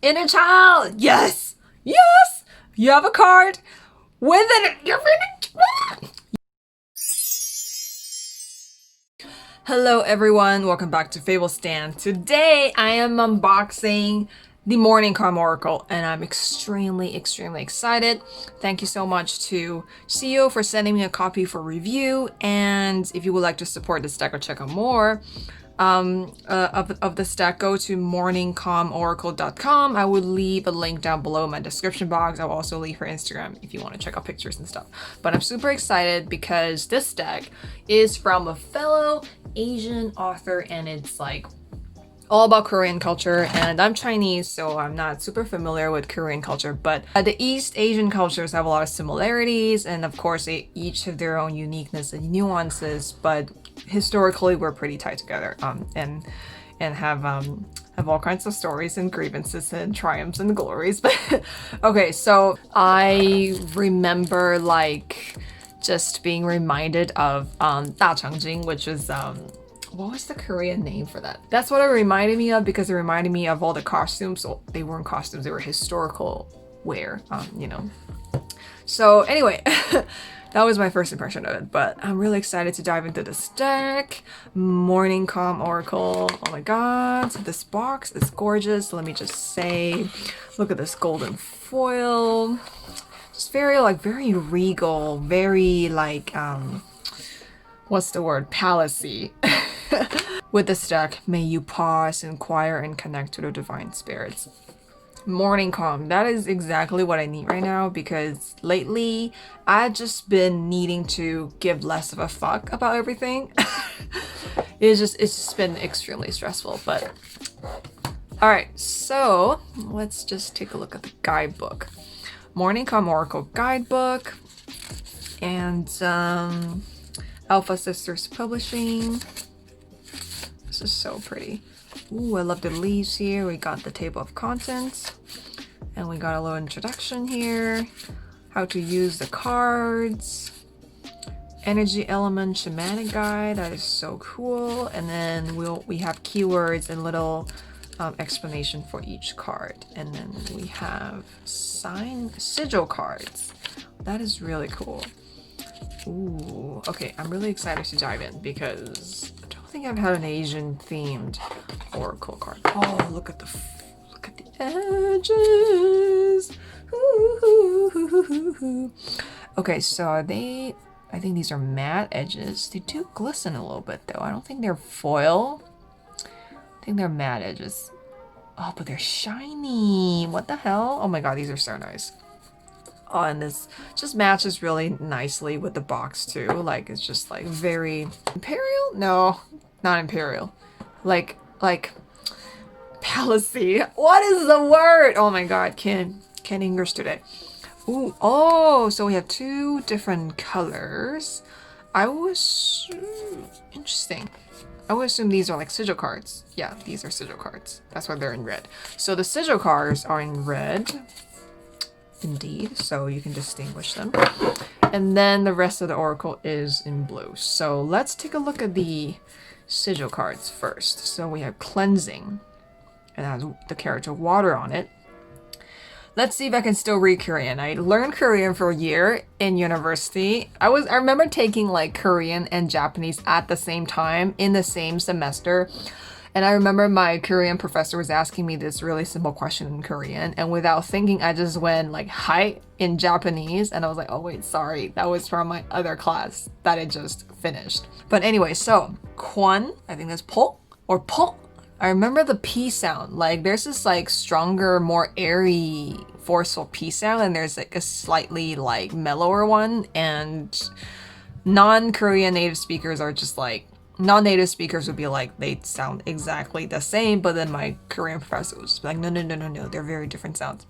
Inner child. Yes. Yes. You have a card with an Hello everyone, welcome back to Fables Stand. Today I am unboxing the Morning Calm Oracle and I'm extremely excited. Thank you so much to Sigil for sending me a copy for review, and if you would like to support this deck or check out more of this deck, go to morningcalmoracle.com. I will leave a link down below in my description box. I will also leave her Instagram if you want to check out pictures and stuff. But I'm super excited because this deck is from a fellow Asian author and it's like all about Korean culture, and I'm Chinese, so I'm not super familiar with Korean culture, but the East Asian cultures have a lot of similarities, and of course they each have their own uniqueness and nuances, but historically we're pretty tied together, and have all kinds of stories and grievances and triumphs and glories. But okay, so I remember like just being reminded of Dachang, which is what was the Korean name for that? That's what it reminded me of, because it reminded me of all the costumes. Well, they weren't costumes, they were historical wear, you know. So anyway, that was my first impression of it, but I'm really excited to dive into this deck. Morning Calm Oracle. Oh my god, this box is gorgeous. Let me just say, look at this golden foil. Just very regal, very like, what's the word? Palacey. With this deck, may you pause, inquire, and connect to the divine spirits. Morning Calm. That is exactly what I need right now, because lately I've just been needing to give less of a fuck about everything. It's just been extremely stressful, but alright, so let's just take a look at the guidebook. Morning Calm Oracle Guidebook, and Alpha Sisters Publishing. This is so pretty. Ooh, I love the leaves here. We got the table of contents, and we got a little introduction here. How to use the cards. Energy element shamanic guide. That is so cool. And then we have keywords and little explanation for each card. And then we have sigil cards. That is really cool. Ooh, okay, I'm really excited to dive in because I don't think I've had an Asian themed oracle card. Oh, look at the edges. Ooh. Okay, so are they? I think these are matte edges. They do glisten a little bit though. I don't think they're foil. I think they're matte edges. Oh, but they're shiny. What the hell? Oh my god, these are so nice. Oh, and this just matches really nicely with the box too. Like, it's just like very imperial? No, not imperial. Like palacey. What is the word? Oh my god, can't English today. Ooh, oh, so we have two different colors. Interesting. I would assume these are like sigil cards. Yeah, these are sigil cards. That's why they're in red. So the sigil cards are in red. Indeed, so you can distinguish them. And then the rest of the oracle is in blue. So let's take a look at the sigil cards first. So we have cleansing, and it has the character water on it. Let's see if I can still read Korean. I learned Korean for a year in university. I remember taking like Korean and Japanese at the same time in the same semester. And I remember my Korean professor was asking me this really simple question in Korean, and without thinking, I just went like "hi" in Japanese, and I was like, oh wait, sorry, that was from my other class that I just finished. But anyway, so Kwon, I think that's po or po. I remember the P sound. Like there's this like stronger, more airy, forceful P sound, and there's like a slightly like mellower one, and non-Korean native speakers are just like, non-native speakers would be like, they sound exactly the same, but then my Korean professor was just like, no, they're very different sounds.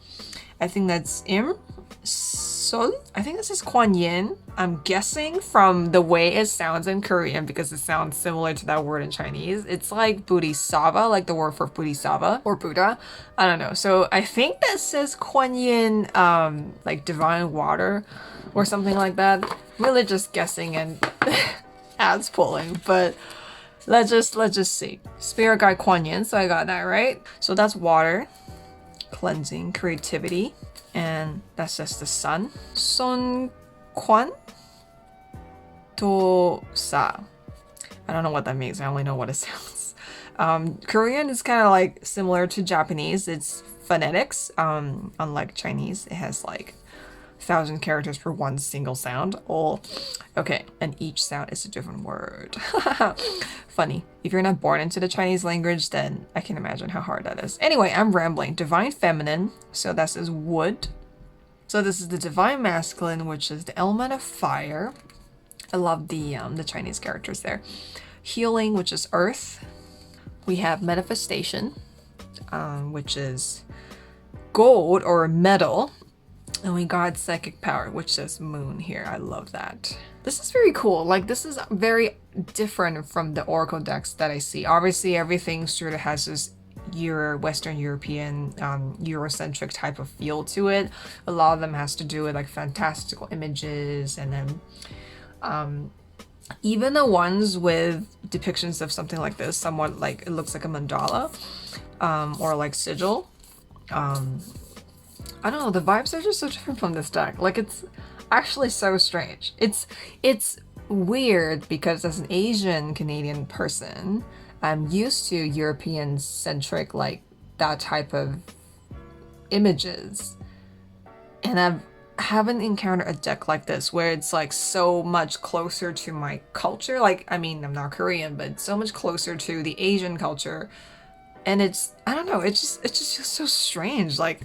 I think that's Im Sol. I think this is Kwan Yin. I'm guessing from the way it sounds in Korean, because it sounds similar to that word in Chinese. It's like Bodhisattva, like the word for Bodhisattva or Buddha. I don't know. So I think that says Kwan Yin, like divine water or something like that. Really just guessing and ads pulling, but let's just see. Spirit guide Kuan Yin, so I got that right. So that's water, cleansing, creativity. And that's just the sun. Son Kwan To Sa. I don't know what that means. I only know what it sounds. Korean is kind of like similar to Japanese. It's phonetics. Unlike Chinese, it has like 1,000 characters for one single sound. Oh, okay. And each sound is a different word. Funny. If you're not born into the Chinese language, then I can imagine how hard that is. Anyway, I'm rambling. Divine Feminine. So that's is wood. So this is the Divine Masculine, which is the element of fire. I love the Chinese characters there. Healing, which is earth. We have manifestation, which is gold or metal. And we got psychic power, which says moon here. I love that. This is very cool. Like, this is very different from the Oracle decks that I see. Obviously, everything sort of has this Western European, Eurocentric type of feel to it. A lot of them has to do with like fantastical images, and then even the ones with depictions of something like this, somewhat like it looks like a mandala, or like sigil. I don't know, the vibes are just so different from this deck. Like, it's actually so strange. It's weird because as an Asian Canadian person, I'm used to European centric, like that type of images, and haven't encountered a deck like this where it's like so much closer to my culture. Like, I mean, I'm not Korean, but so much closer to the Asian culture, and it's, I don't know, it's just so strange. Like,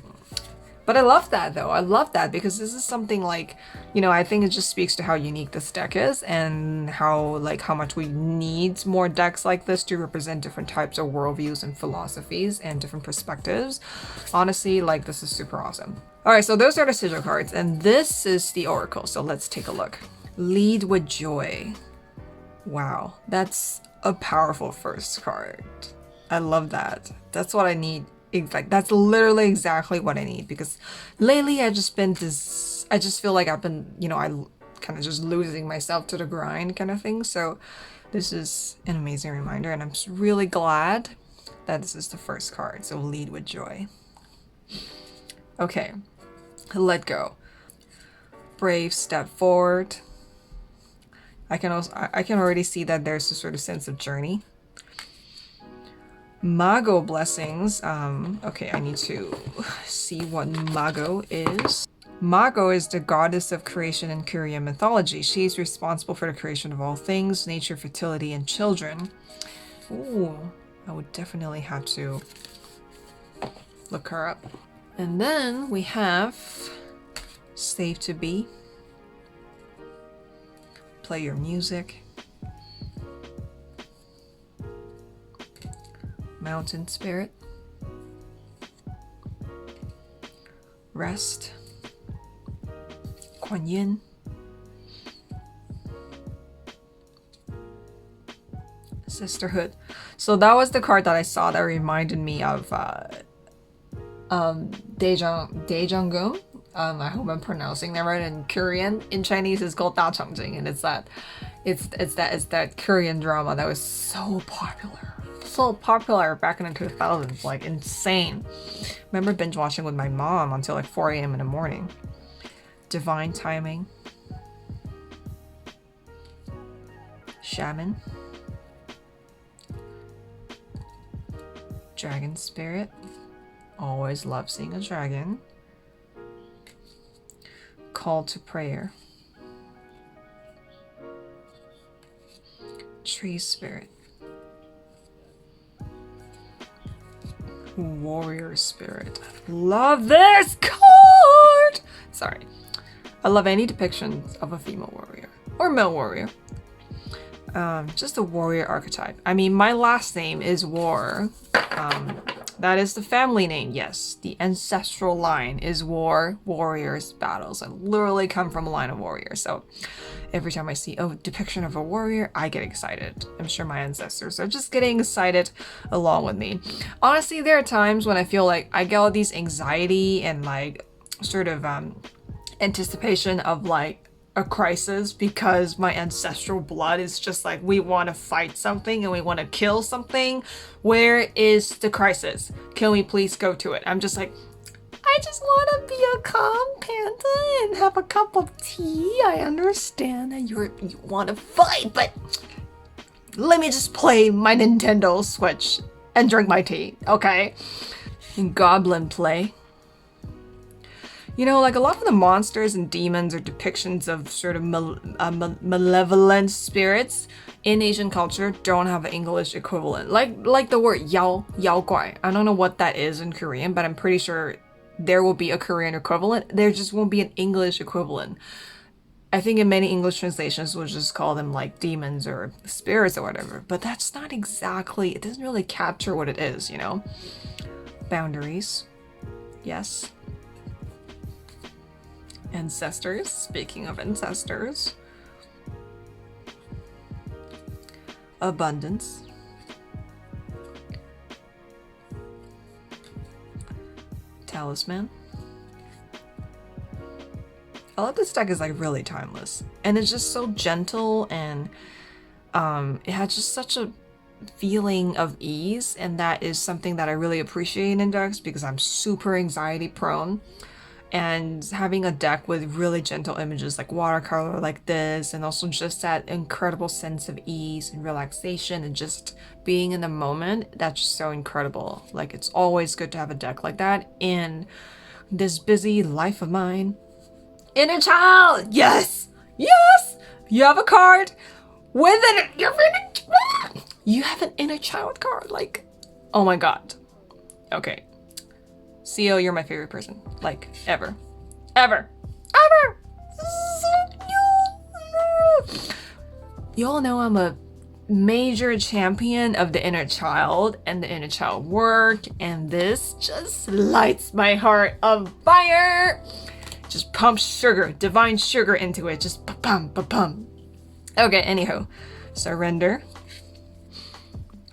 but I love that though. I love that because this is something like, you know, I think it just speaks to how unique this deck is and how much we need more decks like this to represent different types of worldviews and philosophies and different perspectives. Honestly, like, this is super awesome. All right, so those are the sigil cards, and this is the oracle. So let's take a look. Lead with joy. Wow, that's a powerful first card. I love that. That's what I need. Like, that's literally exactly what I need, because lately I just feel like I've been, you know, I kind of just losing myself to the grind kind of thing. So this is an amazing reminder, and I'm just really glad that this is the first card. So lead with joy. Okay, let go. Brave step forward. I can already see that there's a sort of sense of journey. Mago blessings. Okay, I need to see what Mago is. Mago is the goddess of creation in Korean mythology. She is responsible for the creation of all things, nature, fertility, and children. Ooh, I would definitely have to look her up. And then we have Safe to Be. Play your music. Mountain Spirit. Rest. Kuan Yin. Sisterhood. So that was the card that I saw that reminded me of Daejanggung. I hope I'm pronouncing that right. In Korean, in Chinese, it's called Da Changjing, and it's that Korean drama that was so popular back in the 2000s, like insane. Remember binge watching with my mom until like 4 a.m. in the morning. Divine timing. Shaman. Dragon spirit. Always love seeing a dragon. Call to prayer. Tree spirit. Warrior spirit. Love this card! Sorry. I love any depictions of a female warrior or male warrior. Just a warrior archetype. I mean, my last name is War. That is the family name. Yes, the ancestral line is war, warriors, battles. I literally come from a line of warriors. So every time I see a depiction of a warrior, I get excited. I'm sure my ancestors are just getting excited along with me. Honestly, there are times when I feel like I get all these anxiety and like sort of anticipation of like a crisis because my ancestral blood is just like, we want to fight something and we want to kill something. Where is the crisis? Can we please go to it? I'm just like, I just want to be a calm panda and have a cup of tea. I understand that you want to fight, but let me just play my Nintendo Switch and drink my tea, okay? And goblin play. You know, like a lot of the monsters and demons are depictions of sort of malevolent spirits in Asian culture don't have an English equivalent. Like the word yao guai. I don't know what that is in Korean, but I'm pretty sure there will be a Korean equivalent. There just won't be an English equivalent. I think in many English translations we'll just call them like demons or spirits or whatever, but that's not exactly, it doesn't really capture what it is, you know? Boundaries. Yes. Ancestors. Speaking of ancestors. Abundance. Talisman. I love this deck is like really timeless. And it's just so gentle and it has just such a feeling of ease, and that is something that I really appreciate in decks because I'm super anxiety prone. And having a deck with really gentle images like watercolor like this, and also just that incredible sense of ease and relaxation and just being in the moment, that's just so incredible. Like, it's always good to have a deck like that in this busy life of mine. Inner child! Yes! Yes! You have a card with an you have an inner child card. Like, oh my god. Okay. CO, you're my favorite person. Like, ever. Ever. Ever! You all know I'm a major champion of the inner child and the inner child work, and this just lights my heart on fire. Just pumps sugar, divine sugar into it. Just pa-pum, pa-pum. Okay, anyhow. Surrender.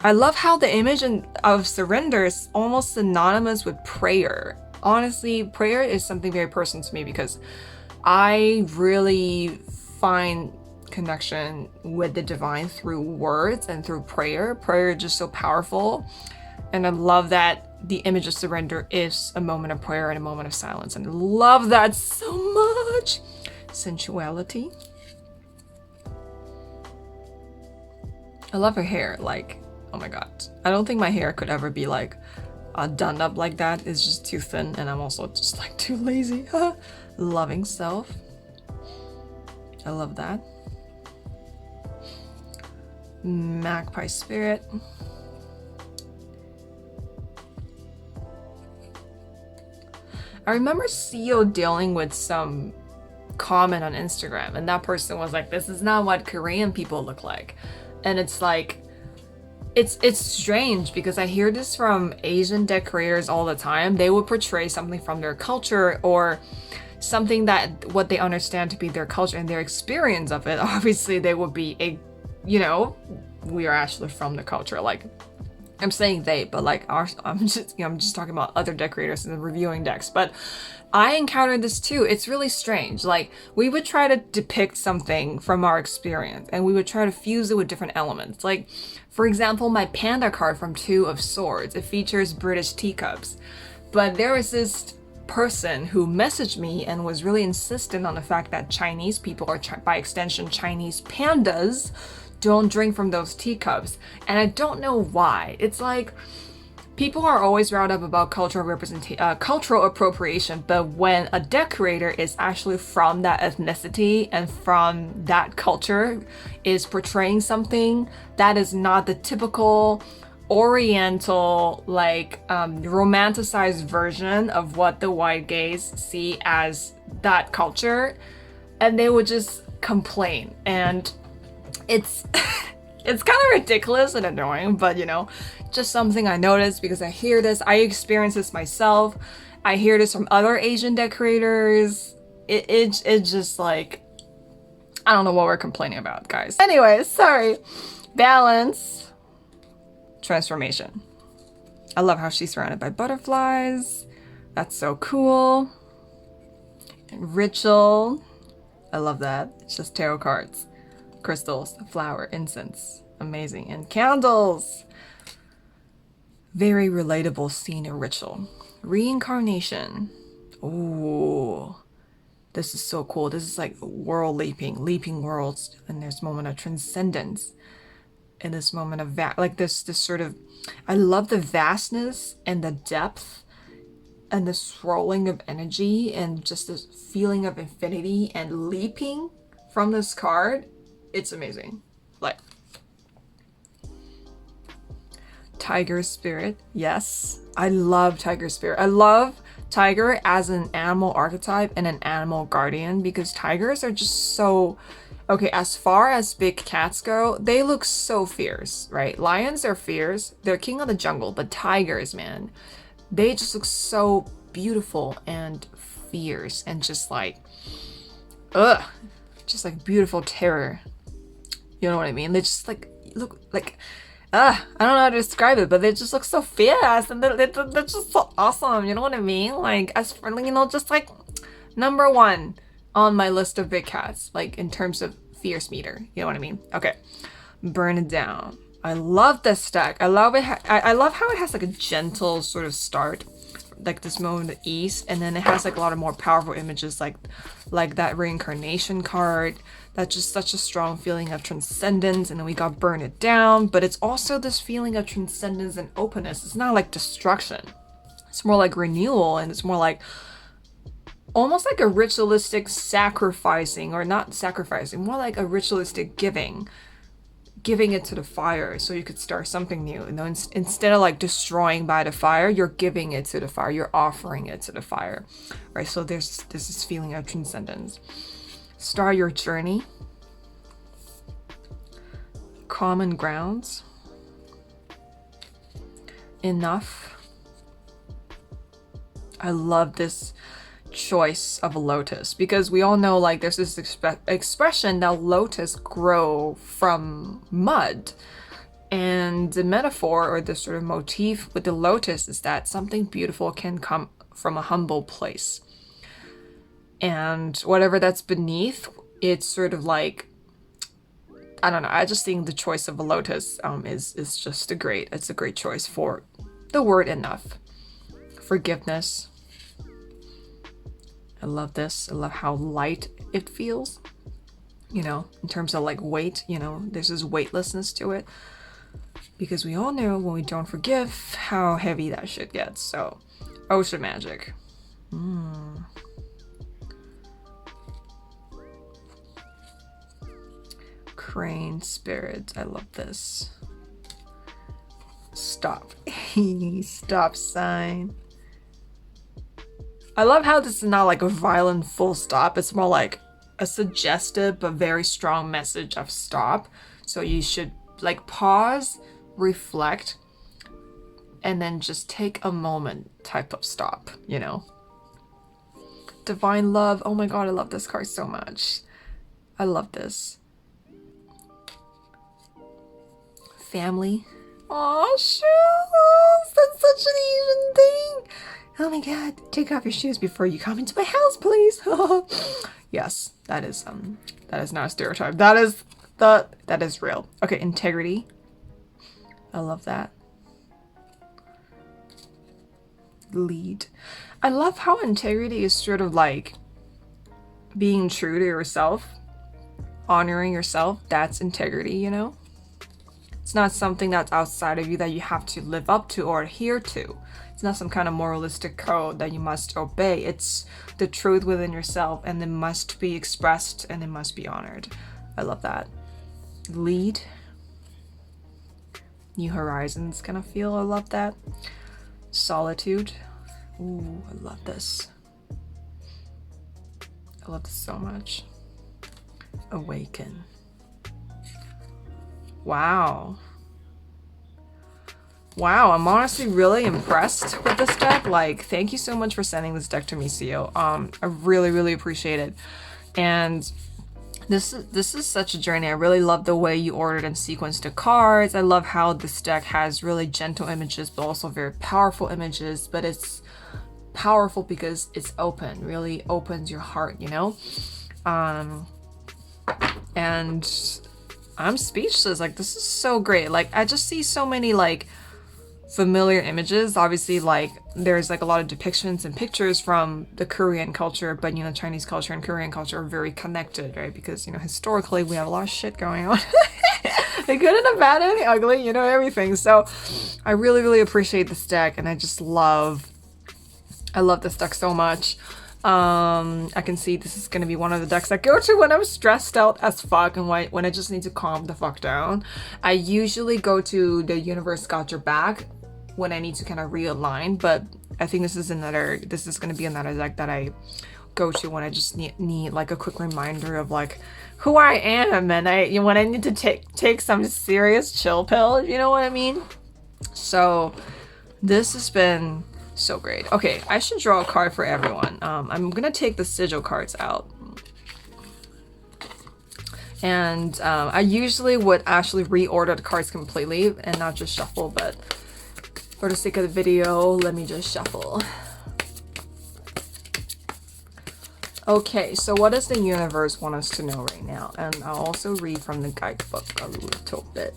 I love how the image of surrender is almost synonymous with prayer. Honestly, prayer is something very personal to me because I really find connection with the divine through words and through prayer. Prayer is just so powerful. And I love that the image of surrender is a moment of prayer and a moment of silence. And I love that so much. Sensuality. I love her hair. Like, oh my god. I don't think my hair could ever be like done up like that. It's just too thin, and I'm also just like too lazy. Loving self. I love that. Magpie spirit. I remember CEO dealing with some comment on Instagram, and that person was like, this is not what Korean people look like. And it's like, it's strange because I hear this from Asian deck creators all the time. They would portray something from their culture or something that what they understand to be their culture and their experience of it. Obviously, they would be a, you know, we are actually from the culture. Like, I'm saying they, but like I'm just talking about other deck creators and reviewing decks. But I encountered this too. It's really strange. Like, we would try to depict something from our experience and we would try to fuse it with different elements. Like, for example, my Panda card from Two of Swords, it features British teacups. But there was this person who messaged me and was really insistent on the fact that Chinese people, or by extension Chinese pandas, don't drink from those teacups. And I don't know why. It's like, people are always riled up about cultural appropriation, but when a deck creator is actually from that ethnicity and from that culture, is portraying something that is not the typical oriental, like, romanticized version of what the white gaze see as that culture, and they would just complain. And it's it's kind of ridiculous and annoying, but you know, just something I noticed because I hear this, I experience this myself, I hear this from other Asian deck creators. It's just like, I don't know what we're complaining about, guys. Anyways, sorry. Balance. Transformation. I love how she's surrounded by butterflies. That's so cool. And ritual. I love that. It's just tarot cards. Crystals, flower, incense. Amazing. And candles. Very relatable scene and ritual. Reincarnation. Ooh, this is so cool. This is like world leaping worlds, and there's moment of transcendence, in this moment of like this sort of, I love the vastness and the depth and the swirling of energy and just this feeling of infinity and leaping from this card. It's amazing. Like, tiger spirit. Yes, I love tiger spirit. I love tiger as an animal archetype and an animal guardian, because tigers are just so, okay, as far as big cats go, they look so fierce, right? Lions are fierce. They're king of the jungle, but tigers, man, they just look so beautiful and fierce and just like, just like beautiful terror. You know what I mean? They just like look like, I don't know how to describe it, but they just look so fierce and they're just so awesome. You know what I mean? Like, as for, you know, just like number one on my list of big cats, like in terms of fierce meter. You know what I mean? Okay, burn it down. I love this deck. I love it. I love how it has like a gentle sort of start, like this moment of ease, and then it has like a lot of more powerful images, like that reincarnation card. That's just such a strong feeling of transcendence. And then we got burn it down, but it's also this feeling of transcendence and openness. It's not like destruction. It's more like renewal, and it's more like almost like a ritualistic sacrificing, or not sacrificing, more like a ritualistic giving it to the fire so you could start something new. You know, instead of like destroying by the fire, you're giving it to the fire, you're offering it to the fire, right? So there's this feeling of transcendence. Start your journey. Common grounds. Enough. I love this choice of a lotus, because we all know, like, there's this expression that lotus grow from mud, and the metaphor or the sort of motif with the lotus is that something beautiful can come from a humble place, and whatever that's beneath, it's sort of like, I don't know, I just think the choice of a lotus is just it's a great choice for the word enough. Forgiveness. I love this. I love how light it feels, you know, in terms of like weight, you know, there's this weightlessness to it, because we all know when we don't forgive how heavy that shit gets. So, ocean magic. Crane spirit. I love this. Stop. Stop sign. I love how this is not like a violent full stop. It's more like a suggestive but very strong message of stop. So you should like pause, reflect, and then just take a moment type of stop, you know? Divine love. Oh my god, I love this card so much. I love this. Family. Oh, shoes! That's such an Asian thing! Oh my god, take off your shoes before you come into my house, please. Yes, that is not a stereotype. That is real. Okay, integrity. I love that. Lead. I love how integrity is sort of like being true to yourself, honoring yourself. That's integrity, you know? It's not something that's outside of you that you have to live up to or adhere to. It's not some kind of moralistic code that you must obey. It's the truth within yourself, and it must be expressed and it must be honored. I love that. Lead. New horizons kind of feel. I love that. Solitude. Ooh, I love this. I love this so much. Awaken. Wow. Wow, I'm honestly really impressed with this deck. Like, thank you so much for sending this deck to me, Sio. I really, really appreciate it. And this is such a journey. I really love the way you ordered and sequenced the cards. I love how this deck has really gentle images, but also very powerful images. But it's powerful because it's open, really opens your heart, you know? And I'm speechless. Like, this is so great. Like, I just see so many, like, familiar images. Obviously, like there's like a lot of depictions and pictures from the Korean culture, but you know, Chinese culture and Korean culture are very connected, right? Because you know, historically we have a lot of shit going on. The good and the bad and the ugly, you know, everything. So I really, really appreciate this deck, and I love this deck so much. I can see this is gonna be one of the decks I go to when I'm stressed out as fuck and when I just need to calm the fuck down. I usually go to the Universe Got Your Back when I need to kind of realign, but I think this is gonna be another deck that I go to when I just need like a quick reminder of like who I am, and when I need to take some serious chill pill, if you know what I mean. So this has been so great. Okay, I should draw a card for everyone. I'm gonna take the Sigil cards out. And I usually would actually reorder the cards completely and not just shuffle, but for the sake of the video, let me just shuffle. Okay, so what does the universe want us to know right now? And I'll also read from the guidebook a little bit.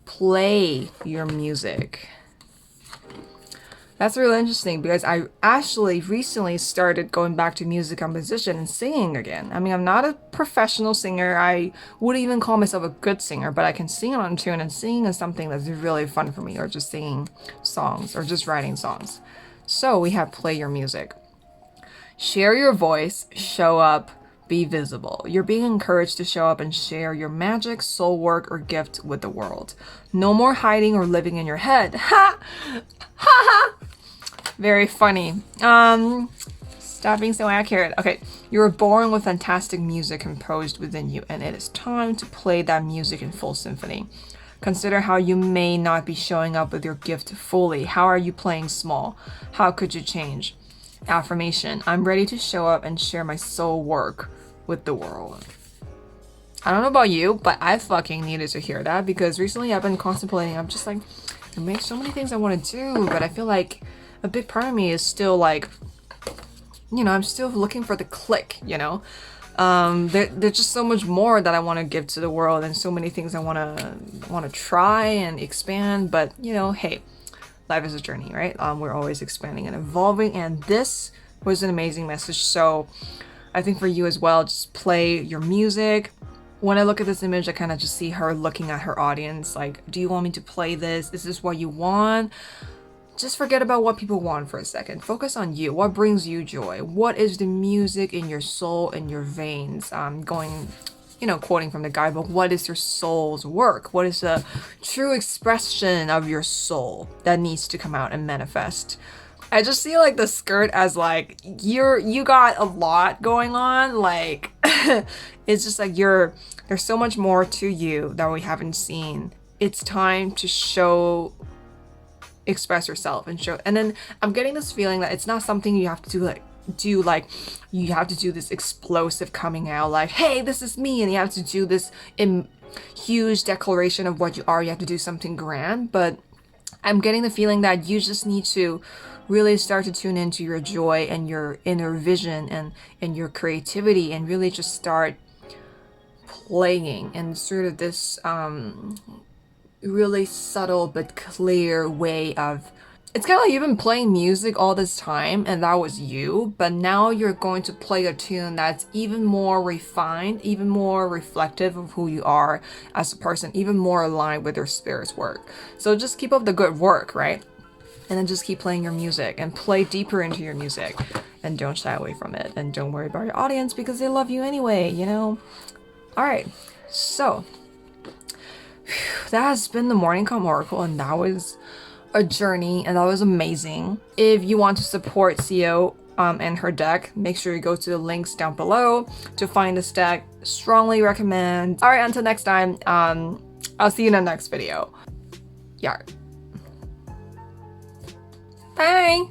Play your music. That's really interesting because I actually recently started going back to music composition and singing again. I mean, I'm not a professional singer. I wouldn't even call myself a good singer, but I can sing on tune, and singing is something that's really fun for me, or just singing songs or just writing songs. So we have play your music. Share your voice, show up, be visible. You're being encouraged to show up and share your magic, soul work, or gift with the world. No more hiding or living in your head. Ha! Ha ha! Very funny. Stop being so accurate. Okay, you were born with fantastic music composed within you, and it is time to play that music in full symphony. Consider how you may not be showing up with your gift fully. How are you playing small? How could you change? Affirmation. I'm ready to show up and share my soul work with the world. I don't know about you, but I fucking needed to hear that, because recently I've been contemplating. I'm just like, I make so many things I want to do, but I feel like a big part of me is still like, you know, I'm still looking for the click, you know? There's just so much more that I want to give to the world, and so many things I want to try and expand, but you know, hey, life is a journey, right? We're always expanding and evolving, and this was an amazing message. So I think for you as well, just play your music. When I look at this image, I kind of just see her looking at her audience like, do you want me to play this? Is this what you want? Just forget about what people want for a second. Focus on you. What brings you joy? What is the music in your soul, in your veins? Going, you know, quoting from the guidebook, what is your soul's work? What is the true expression of your soul that needs to come out and manifest? I just see like the skirt as like, you got a lot going on. Like, it's just like there's so much more to you that we haven't seen. It's time to express yourself and show. And then I'm getting this feeling that it's not something you have to do like you have to do this explosive coming out like, hey, this is me, and you have to do this huge declaration of what you are. You have to do something grand. But I'm getting the feeling that you just need to really start to tune into your joy and your inner vision and your creativity, and really just start playing in sort of this really subtle but clear way of, it's kind of like you've been playing music all this time and that was you, but now you're going to play a tune that's even more refined, even more reflective of who you are as a person, even more aligned with your spirit's work. So just keep up the good work, right? And then just keep playing your music and play deeper into your music, and don't shy away from it, and don't worry about your audience because they love you anyway, you know? All right, so that has been the Morning Calm Oracle, and that was a journey, and that was amazing. If you want to support CEO and her deck, make sure you go to the links down below to find this deck. Strongly recommend. All right, until next time, I'll see you in the next video. Yeah. Bye.